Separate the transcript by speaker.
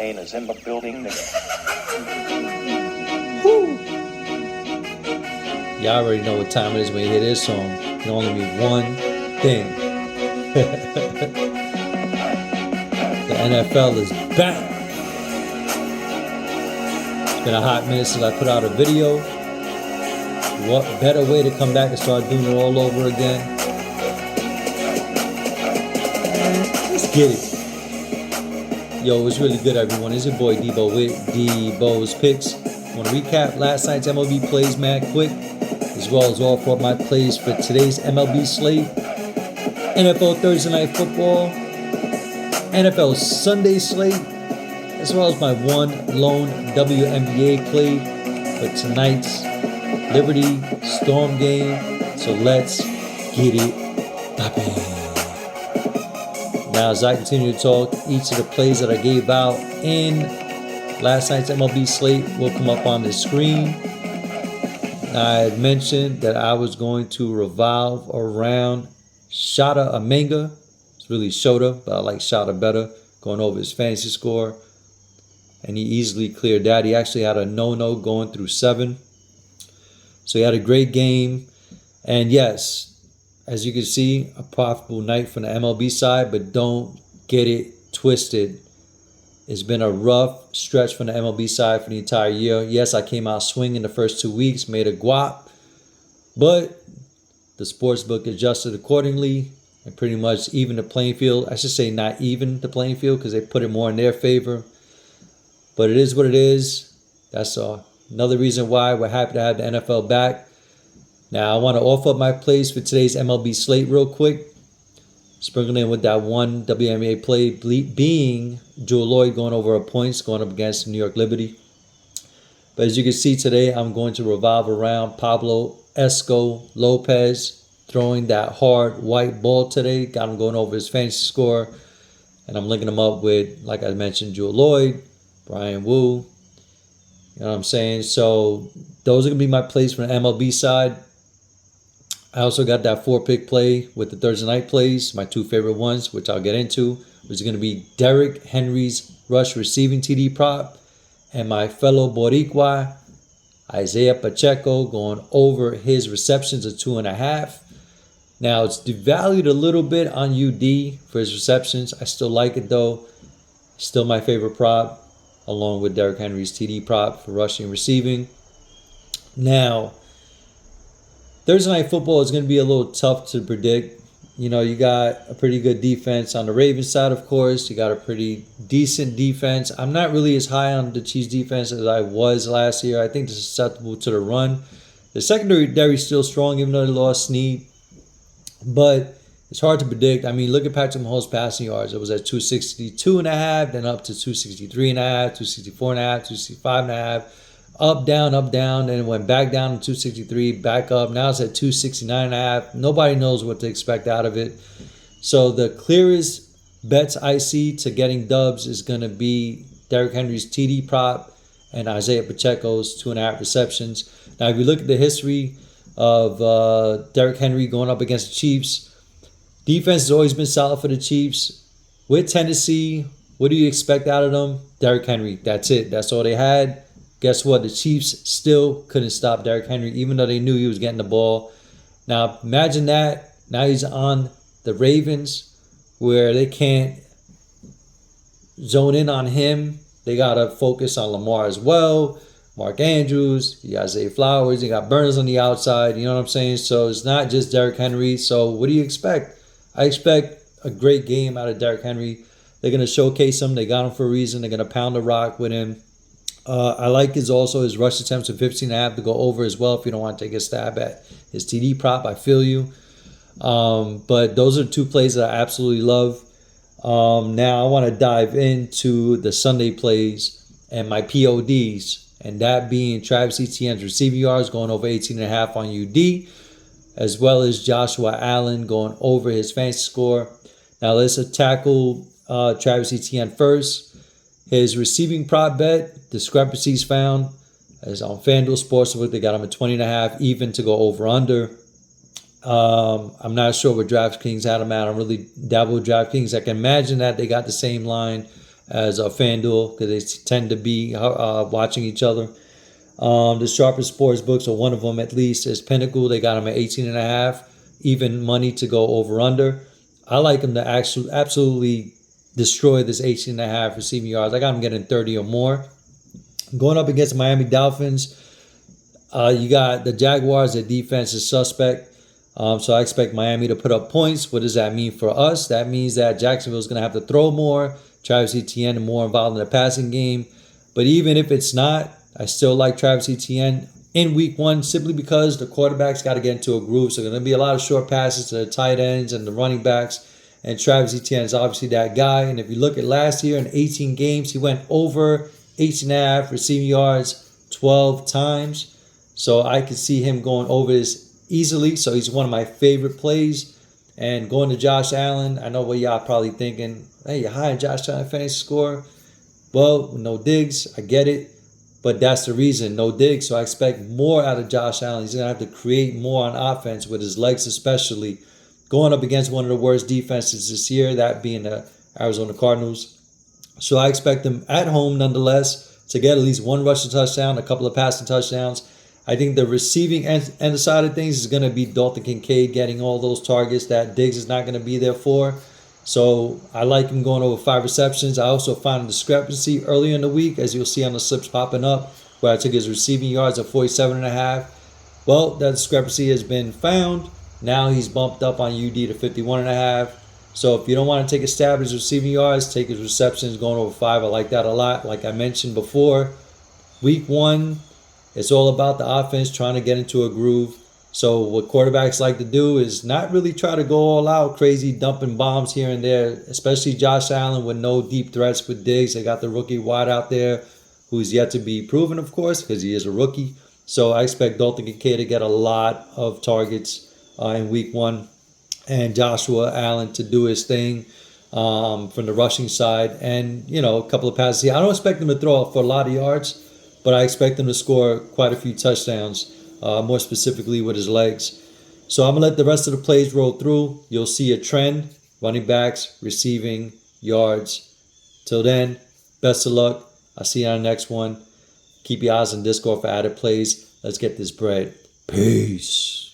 Speaker 1: in a Wnba building.
Speaker 2: Y'all already know what time it is when you hear this song. It can only mean one thing. The NFL is back. It's been a hot minute since I put out a video. What better way to come back and start doing it all over again? Let's get it. Yo, it's really good, everyone. It's your boy Debo with Debo's Picks. I want to recap last night's MLB plays mad quick, as well as offer up my plays for today's MLB slate, NFL Thursday Night Football, NFL Sunday slate, as well as my one lone WNBA play for tonight's Liberty Storm game. So let's get it poppin'. Now, as I continue to talk, each of the plays that I gave out in last night's MLB slate will come up on the screen. I had mentioned that I was going to revolve around Shota Amenga. It's really Shota, but I like Shota better, going over his fantasy score. And he easily cleared that. He actually had a no-no going through 7. So he had a great game. And yes, as you can see, a profitable night from the MLB side, but don't get it twisted. It's been a rough stretch from the MLB side for the entire year. Yes, I came out swinging the first 2 weeks, made a guap, but the sportsbook adjusted accordingly and pretty much even the playing field. I should say not even the playing field because they put it more in their favor. But it is what it is. That's another reason why we're happy to have the NFL back. Now, I want to offer up my plays for today's MLB slate real quick. Sprinkling in with that one WNBA play being Jewel Lloyd going over her points, going up against the New York Liberty. But as you can see today, I'm going to revolve around Pablo Esco Lopez, throwing that hard white ball today. Got him going over his fantasy score. And I'm linking him up with, like I mentioned, Jewel Lloyd, Brian Wu. You know what I'm saying? So those are going to be my plays from the MLB side. I also got that 4-pick play with the Thursday night plays, my 2 favorite ones, which I'll get into, which is going to be Derrick Henry's rush receiving TD prop and my fellow Boricua, Isaiah Pacheco, going over his receptions of 2.5. Now, it's devalued a little bit on UD for his receptions. I still like it, though. Still my favorite prop, along with Derrick Henry's TD prop for rushing and receiving. Now, Thursday Night Football is going to be a little tough to predict. You know, you got a pretty good defense on the Ravens side, of course. You got a pretty decent defense. I'm not really as high on the Chiefs defense as I was last year. I think they're susceptible to the run. The secondary is still strong, even though they lost Snead. But it's hard to predict. I mean, look at Patrick Mahomes' passing yards. It was at 262.5, then up to 263.5, 264.5, 265.5. Up, down, then it went back down to 263, back up. Now it's at 269.5. Nobody knows what to expect out of it. So the clearest bets I see to getting dubs is going to be Derrick Henry's TD prop and Isaiah Pacheco's 2.5 receptions. Now, if you look at the history of Derrick Henry going up against the Chiefs, defense has always been solid for the Chiefs. With Tennessee, what do you expect out of them? Derrick Henry. That's it. That's all they had. Guess what? The Chiefs still couldn't stop Derrick Henry, even though they knew he was getting the ball. Now, imagine that. Now he's on the Ravens, where they can't zone in on him. They got to focus on Lamar as well. Mark Andrews, you got Zay Flowers, you got Burns on the outside. You know what I'm saying? So it's not just Derrick Henry. So what do you expect? I expect a great game out of Derrick Henry. They're going to showcase him. They got him for a reason. They're going to pound the rock with him. I like his rush attempts of 15.5 to go over as well if you don't want to take a stab at his TD prop. I feel you. But those are 2 plays that I absolutely love. Now I want to dive into the Sunday plays and my PODs, and that being Travis Etienne's receiving yards going over 18.5 on UD, as well as Joshua Allen going over his fantasy score. Now let's tackle Travis Etienne first. His receiving prop bet, discrepancies found, as on Fanduel Sportsbook, they got him at 20.5, even to go over under. I'm not sure where DraftKings had him at. I don't really dabble with DraftKings. I can imagine that they got the same line as a Fanduel because they tend to be watching each other. The sharpest sports books, or one of them at least, is Pinnacle. They got them at 18.5, even money to go over under. I like them to actually absolutely destroy this 18.5 receiving yards. I got them getting 30 or more. Going up against Miami Dolphins, you got the Jaguars. Their defense is suspect. So I expect Miami to put up points. What does that mean for us? That means that Jacksonville is going to have to throw more. Travis Etienne more involved in the passing game. But even if it's not, I still like Travis Etienne in week 1 simply because the quarterback's got to get into a groove. So there's going to be a lot of short passes to the tight ends and the running backs. And Travis Etienne is obviously that guy. And if you look at last year in 18 games, he went over 18.5 receiving yards 12 times. So I could see him going over this easily. So he's one of my favorite plays. And going to Josh Allen, I know what y'all probably thinking, hey, you're high on Josh Allen fantasy score. Well, no Diggs, I get it. But that's the reason, no Diggs. So I expect more out of Josh Allen. He's going to have to create more on offense with his legs especially. Going up against one of the worst defenses this year, that being the Arizona Cardinals. So I expect them at home nonetheless to get at least one rushing touchdown, a couple of passing touchdowns. I think the receiving end of the side of things is going to be Dalton Kincaid getting all those targets that Diggs is not going to be there for. So I like him going over 5 receptions. I also found a discrepancy earlier in the week, as you'll see on the slips popping up, where I took his receiving yards at 47.5. Well, that discrepancy has been found. Now he's bumped up on UD to 51.5. So if you don't want to take a stab at his receiving yards, take his receptions going over 5. I like that a lot. Like I mentioned before, week 1, it's all about the offense trying to get into a groove. So what quarterbacks like to do is not really try to go all out crazy, dumping bombs here and there, especially Josh Allen with no deep threats with Diggs. They got the rookie wide out there who's yet to be proven, of course, because he is a rookie. So I expect Dalton Kincaid to get a lot of targets in week 1 and Joshua Allen to do his thing from the rushing side and, a couple of passes here. I don't expect him to throw for a lot of yards, but I expect him to score quite a few touchdowns. More specifically with his legs. So I'm going to let the rest of the plays roll through. You'll see a trend, running backs, receiving, yards. Till then, best of luck. I'll see you on the next one. Keep your eyes on Discord for added plays. Let's get this bread. Peace.